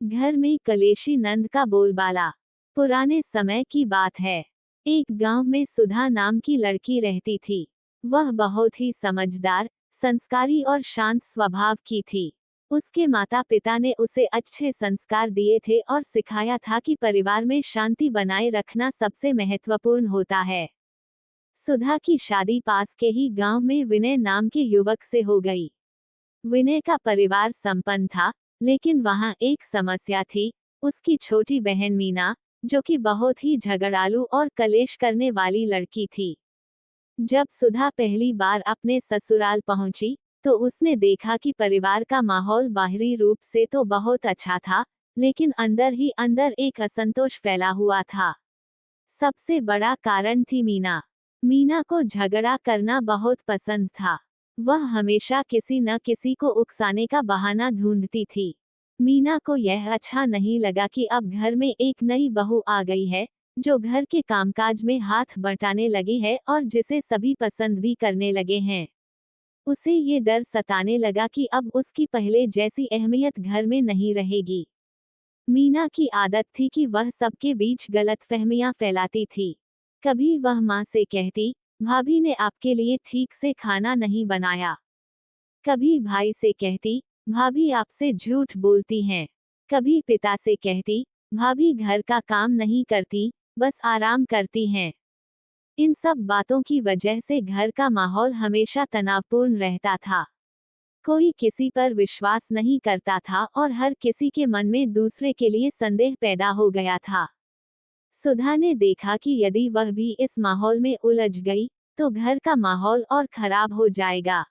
घर में कलेशी नंद का बोलबाला। पुराने समय की बात है। एक गांव में सुधा नाम की लड़की रहती थी। वह बहुत ही समझदार, संस्कारी और शांत स्वभाव की थी। उसके माता पिता ने उसे अच्छे संस्कार दिए थे और सिखाया था कि परिवार में शांति बनाए रखना सबसे महत्वपूर्ण होता है। सुधा की शादी पास के ही गांव में विनय नाम के युवक से हो गई। विनय का परिवार संपन्न था, लेकिन वहां एक समस्या थी। उसकी छोटी बहन मीना, जो कि बहुत ही झगड़ालू और कलेश करने वाली लड़की थी। जब सुधा पहली बार अपने ससुराल पहुंची, तो उसने देखा कि परिवार का माहौल बाहरी रूप से तो बहुत अच्छा था, लेकिन अंदर ही अंदर एक असंतोष फैला हुआ था। सबसे बड़ा कारण थी मीना। मीना को झगड़ा करना बहुत पसंद था। वह हमेशा किसी न किसी को उकसाने का बहाना ढूंढती थी। मीना को यह अच्छा नहीं लगा कि अब घर में एक नई बहू आ गई है, जो घर के कामकाज में हाथ बटाने लगी है और जिसे सभी पसंद भी करने लगे हैं। उसे ये डर सताने लगा कि अब उसकी पहले जैसी अहमियत घर में नहीं रहेगी। मीना की आदत थी कि वह सबके बीच गलतफहमियां फैलाती थी। कभी वह माँ से कहती, भाभी ने आपके लिए ठीक से खाना नहीं बनाया। कभी भाई से कहती, भाभी आपसे झूठ बोलती हैं। कभी पिता से कहती, भाभी घर का काम नहीं करती, बस आराम करती हैं। इन सब बातों की वजह से घर का माहौल हमेशा तनावपूर्ण रहता था। कोई किसी पर विश्वास नहीं करता था और हर किसी के मन में दूसरे के लिए संदेह पैदा हो गया था। सुधा ने देखा कि यदि वह भी इस माहौल में उलझ गई, तो घर का माहौल और खराब हो जाएगा।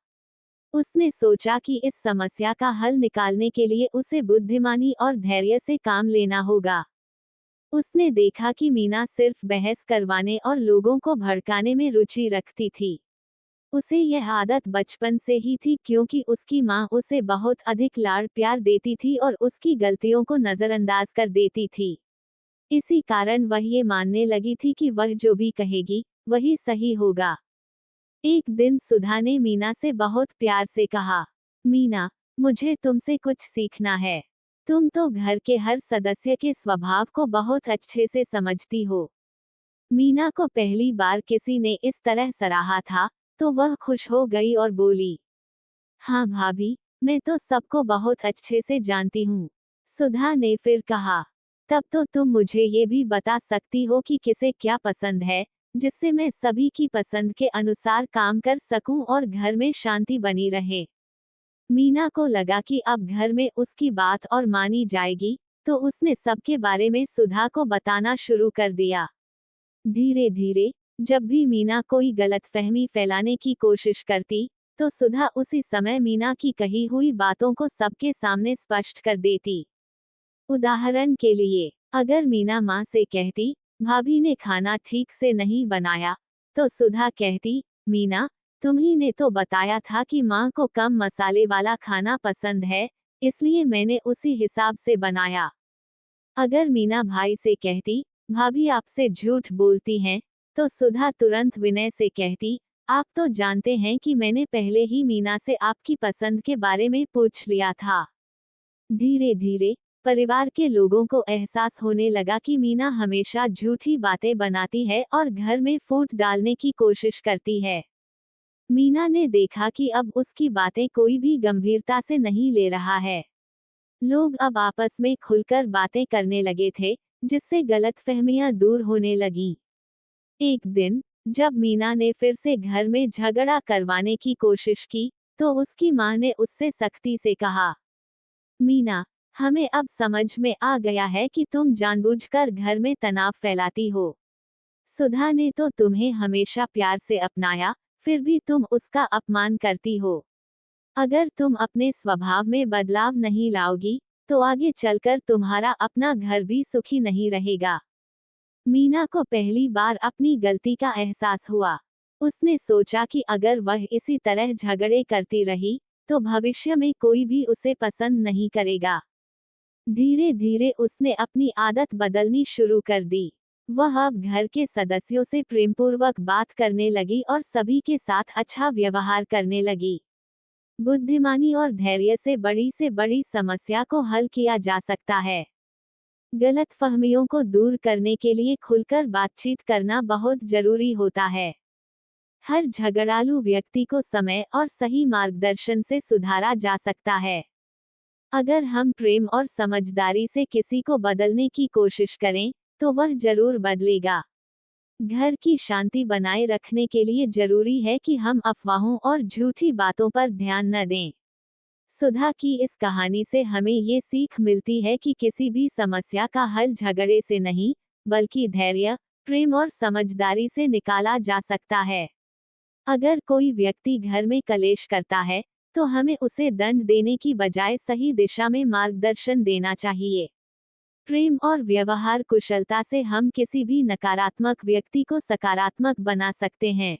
उसने सोचा कि इस समस्या का हल निकालने के लिए उसे बुद्धिमानी और धैर्य से काम लेना होगा। उसने देखा कि मीना सिर्फ बहस करवाने और लोगों को भड़काने में रुचि रखती थी। उसे यह आदत बचपन से ही थी, क्योंकि उसकी माँ उसे बहुत अधिक लाड़ प्यार देती थी और उसकी गलतियों को नजरअंदाज कर देती थी। इसी कारण वह ये मानने लगी थी कि वह जो भी कहेगी, वही सही होगा। एक दिन सुधा ने मीना से बहुत प्यार से कहा, मीना, मुझे तुमसे कुछ सीखना है। तुम तो घर के हर सदस्य के स्वभाव को बहुत अच्छे से समझती हो। मीना को पहली बार किसी ने इस तरह सराहा था, तो वह खुश हो गई और बोली, हाँ भाभी, मैं तो सबको बहुत अच्छे से जानती हूँ। सुधा ने फिर कहा, तब तो तुम मुझे ये भी बता सकती हो कि किसे क्या पसंद है, जिससे मैं सभी की पसंद के अनुसार काम कर सकूं और घर में शांति बनी रहे। मीना को लगा कि अब घर में उसकी बात और मानी जाएगी, तो उसने सबके बारे में सुधा को बताना शुरू कर दिया। धीरे धीरे, जब भी मीना कोई गलतफहमी फैलाने की कोशिश करती, तो सुधा उसी समय मीना की कही हुई बातों को सबके सामने स्पष्ट कर देती। उदाहरण के लिए, अगर मीना माँ से कहती, भाभी ने खाना ठीक से नहीं बनाया, तो सुधा कहती, मीना, तुम्ही ने तो बताया था कि माँ को कम मसाले वाला खाना पसंद है, इसलिए मैंने उसी हिसाब से बनाया। अगर मीना भाई से कहती, भाभी आपसे झूठ बोलती हैं, तो सुधा तुरंत विनय से कहती, आप तो जानते हैं कि मैंने पहले ही मीना से आपकी पसंद के बारे में पूछ लिया था। धीरे धीरे, परिवार के लोगों को एहसास होने लगा कि मीना हमेशा झूठी बातें बनाती है और घर में फूट डालने की कोशिश करती है। मीना ने देखा कि अब उसकी बातें कोई भी गंभीरता से नहीं ले रहा है। लोग अब आपस में खुलकर बातें करने लगे थे, जिससे गलतफहमियां दूर होने लगीं। एक दिन, जब मीना ने फिर से घर में झगड़ा करवाने की कोशिश की, तो उसकी माँ ने उससे सख्ती से कहा, मीना, हमें अब समझ में आ गया है कि तुम जानबूझकर घर में तनाव फैलाती हो। सुधा ने तो तुम्हें हमेशा प्यार से अपनाया, फिर भी तुम उसका अपमान करती हो। अगर तुम अपने स्वभाव में बदलाव नहीं लाओगी, तो आगे चलकर तुम्हारा अपना घर भी सुखी नहीं रहेगा। मीना को पहली बार अपनी गलती का एहसास हुआ। उसने सोचा कि अगर वह इसी तरह झगड़े करती रही, तो भविष्य में कोई भी उसे पसंद नहीं करेगा। धीरे धीरे उसने अपनी आदत बदलनी शुरू कर दी। वह अब घर के सदस्यों से प्रेमपूर्वक बात करने लगी और सभी के साथ अच्छा व्यवहार करने लगी। बुद्धिमानी और धैर्य से बड़ी समस्या को हल किया जा सकता है। गलतफहमियों को दूर करने के लिए खुलकर बातचीत करना बहुत जरूरी होता है। हर झगड़ालू व्यक्ति को समय और सही मार्गदर्शन से सुधारा जा सकता है। अगर हम प्रेम और समझदारी से किसी को बदलने की कोशिश करें, तो वह जरूर बदलेगा। घर की शांति बनाए रखने के लिए जरूरी है कि हम अफवाहों और झूठी बातों पर ध्यान न दें। सुधा की इस कहानी से हमें ये सीख मिलती है कि किसी भी समस्या का हल झगड़े से नहीं, बल्कि धैर्य, प्रेम और समझदारी से निकाला जा सकता है। अगर कोई व्यक्ति घर में कलेश करता है, तो हमें उसे दंड देने की बजाय सही दिशा में मार्गदर्शन देना चाहिए। प्रेम और व्यवहार कुशलता से हम किसी भी नकारात्मक व्यक्ति को सकारात्मक बना सकते हैं।